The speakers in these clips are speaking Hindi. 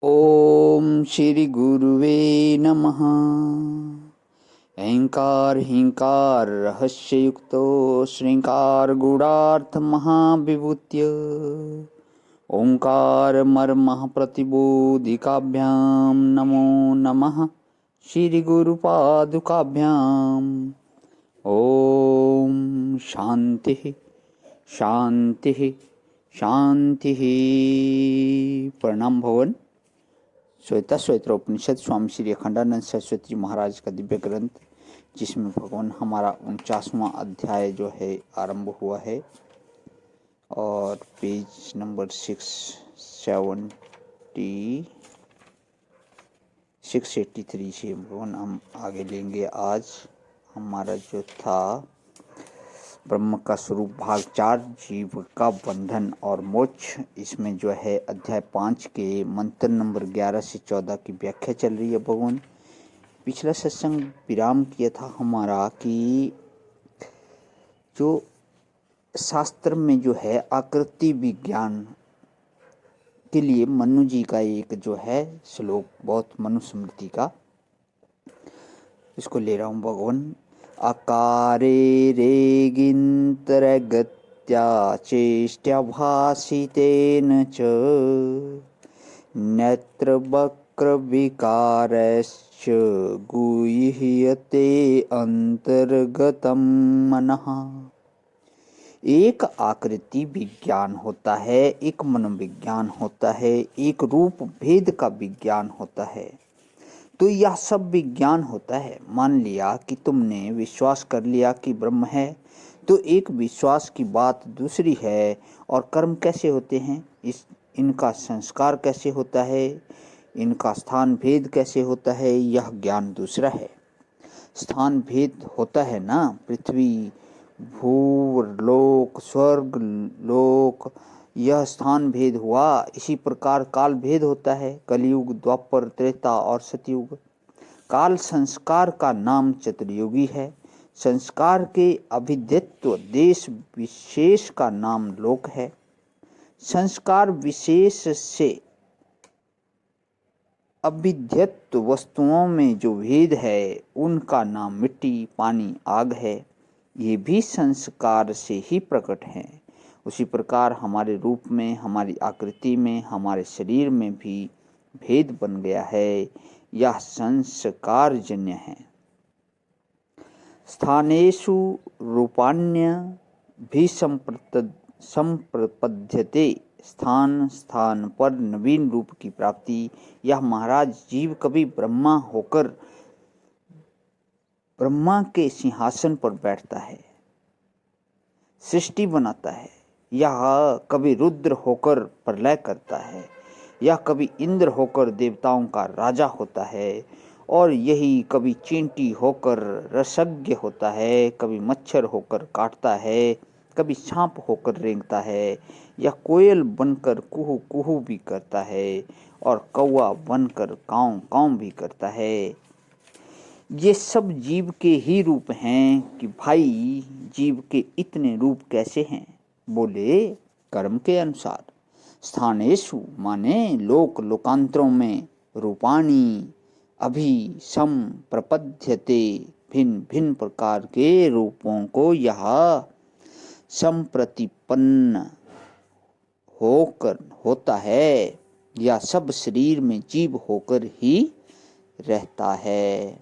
ओम श्री गुरुवे नमः। अहंकार हिंकार रहस्ययुक्तो श्रृंगार गूढ़ार्थ महाविभूत्य ओंकार मर्मः प्रतिबोधिकाभ्याम नमो नमः श्री गुरुपादुकाभ्याम। ओम शांति शांति शांति। प्रणाम भवन। श्वेता श्वेत्रोपनिषद स्वामी श्री अखंडानंद सरस्वती महाराज का दिव्य ग्रंथ, जिसमें भगवान हमारा 49वां अध्याय जो है आरंभ हुआ है और पेज नंबर 683 से भगवान हम आगे लेंगे। आज हमारा जो था ब्रह्म का स्वरूप भाग 4 जीव का बंधन और मोक्ष, इसमें जो है अध्याय 5 के मंत्र नंबर 11 से 14 की व्याख्या चल रही है। भगवान पिछला सत्संग विराम किया था हमारा कि जो शास्त्र में जो है आकृति विज्ञान के लिए मनु जी का एक जो है श्लोक, बहुत मनुस्मृति का, इसको ले रहा हूँ। भगवान अकारे रेगिन्तरगत्या चेष्ट्याभासितेन च नेत्रवक्रविकारश्च गुह्यते अंतर्गतं मनः। एक आकृति विज्ञान होता है, एक मनोविज्ञान होता है, एक रूप भेद का विज्ञान होता है। तो यह सब विज्ञान होता है। मान लिया कि तुमने विश्वास कर लिया कि ब्रह्म है, तो एक विश्वास की बात दूसरी है। और कर्म कैसे होते हैं, इनका संस्कार कैसे होता है, इनका स्थान भेद कैसे होता है, यह ज्ञान दूसरा है। स्थान भेद होता है ना, पृथ्वी भूलोक स्वर्ग लोक, यह स्थान भेद हुआ। इसी प्रकार काल भेद होता है, कलयुग द्वापर त्रेता और सतयुग। काल संस्कार का नाम चतुर्युगी है। संस्कार के अभिध्यत्व देश विशेष का नाम लोक है। संस्कार विशेष से अभिध्यत्व वस्तुओं में जो भेद है, उनका नाम मिट्टी पानी आग है। ये भी संस्कार से ही प्रकट है। उसी प्रकार हमारे रूप में, हमारी आकृति में, हमारे शरीर में भी भेद बन गया है। यह संस्कार जन्य है। स्थानेषु रूपाण्य भी संप्रपद्यते। स्थान स्थान पर नवीन रूप की प्राप्ति। यह महाराज जीव कभी ब्रह्मा होकर ब्रह्मा के सिंहासन पर बैठता है, सृष्टि बनाता है, यह कभी रुद्र होकर प्रलय करता है, यह कभी इंद्र होकर देवताओं का राजा होता है, और यही कभी चींटी होकर रसज्ञ होता है, कभी मच्छर होकर काटता है, कभी सांप होकर रेंगता है, यह कोयल बनकर कुहू कुहू भी करता है, और कौवा बनकर काँव काँव भी करता है। ये सब जीव के ही रूप हैं। कि भाई जीव के इतने रूप कैसे हैं? बोले कर्म के अनुसार। स्थानेषु माने लोक लोकांतरों में, रूपाणी अभी सम प्रपद्यते भिन्न भिन्न प्रकार के रूपों को यह संप्रतिपन्न होकर होता है। यह सब शरीर में जीव होकर ही रहता है।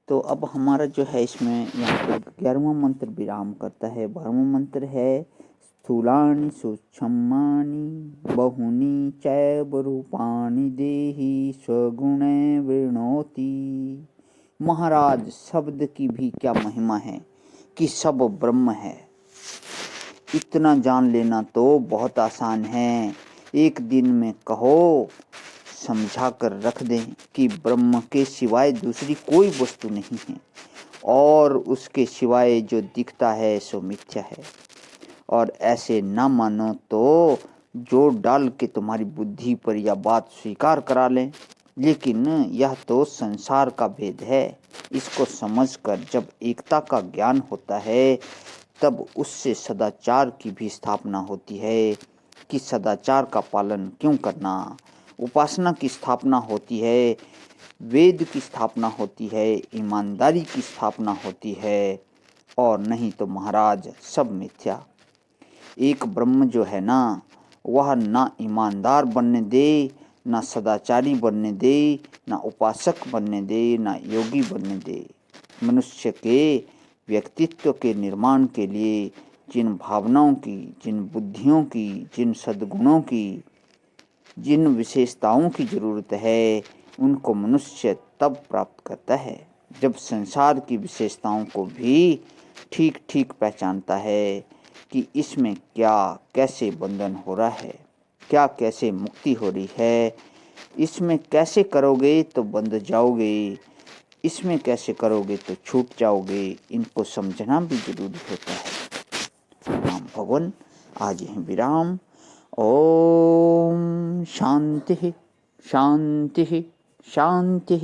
तो अब हमारा जो है इसमें यहाँ पर 11वां मंत्र विराम करता है। 12वां मंत्र है स्थूलानि सूक्ष्मानि बहुनि चैव रूपाणि देहि स्वगुणे वृणोति। महाराज शब्द की भी क्या महिमा है कि सब ब्रह्म है। इतना जान लेना तो बहुत आसान है। एक दिन में कहो, समझा कर रख दें कि ब्रह्म के सिवाय दूसरी कोई वस्तु नहीं है, और उसके सिवाय जो दिखता है सो मिथ्या है। और ऐसे न मानो तो जोर डाल के तुम्हारी बुद्धि पर यह बात स्वीकार करा लें, लेकिन यह तो संसार का भेद है। इसको समझकर जब एकता का ज्ञान होता है, तब उससे सदाचार की भी स्थापना होती है। कि सदाचार का पालन क्यों करना। उपासना की स्थापना होती है, वेद की स्थापना होती है, ईमानदारी की स्थापना होती है, और नहीं तो महाराज सब मिथ्या। एक ब्रह्म जो है ना, वह ना ईमानदार बनने दे, ना सदाचारी बनने दे, ना उपासक बनने दे, ना योगी बनने दे। मनुष्य के व्यक्तित्व के निर्माण के लिए जिन भावनाओं की, जिन बुद्धियों की, जिन सद्गुणों की, जिन विशेषताओं की जरूरत है, उनको मनुष्य तब प्राप्त करता है जब संसार की विशेषताओं को भी ठीक ठीक पहचानता है कि इसमें क्या कैसे बंधन हो रहा है, क्या कैसे मुक्ति हो रही है, इसमें कैसे करोगे तो बंध जाओगे, इसमें कैसे करोगे तो छूट जाओगे। इनको समझना भी जरूरी होता है। राम भगवान आज ही विराम। ओम शांति शांति शांति।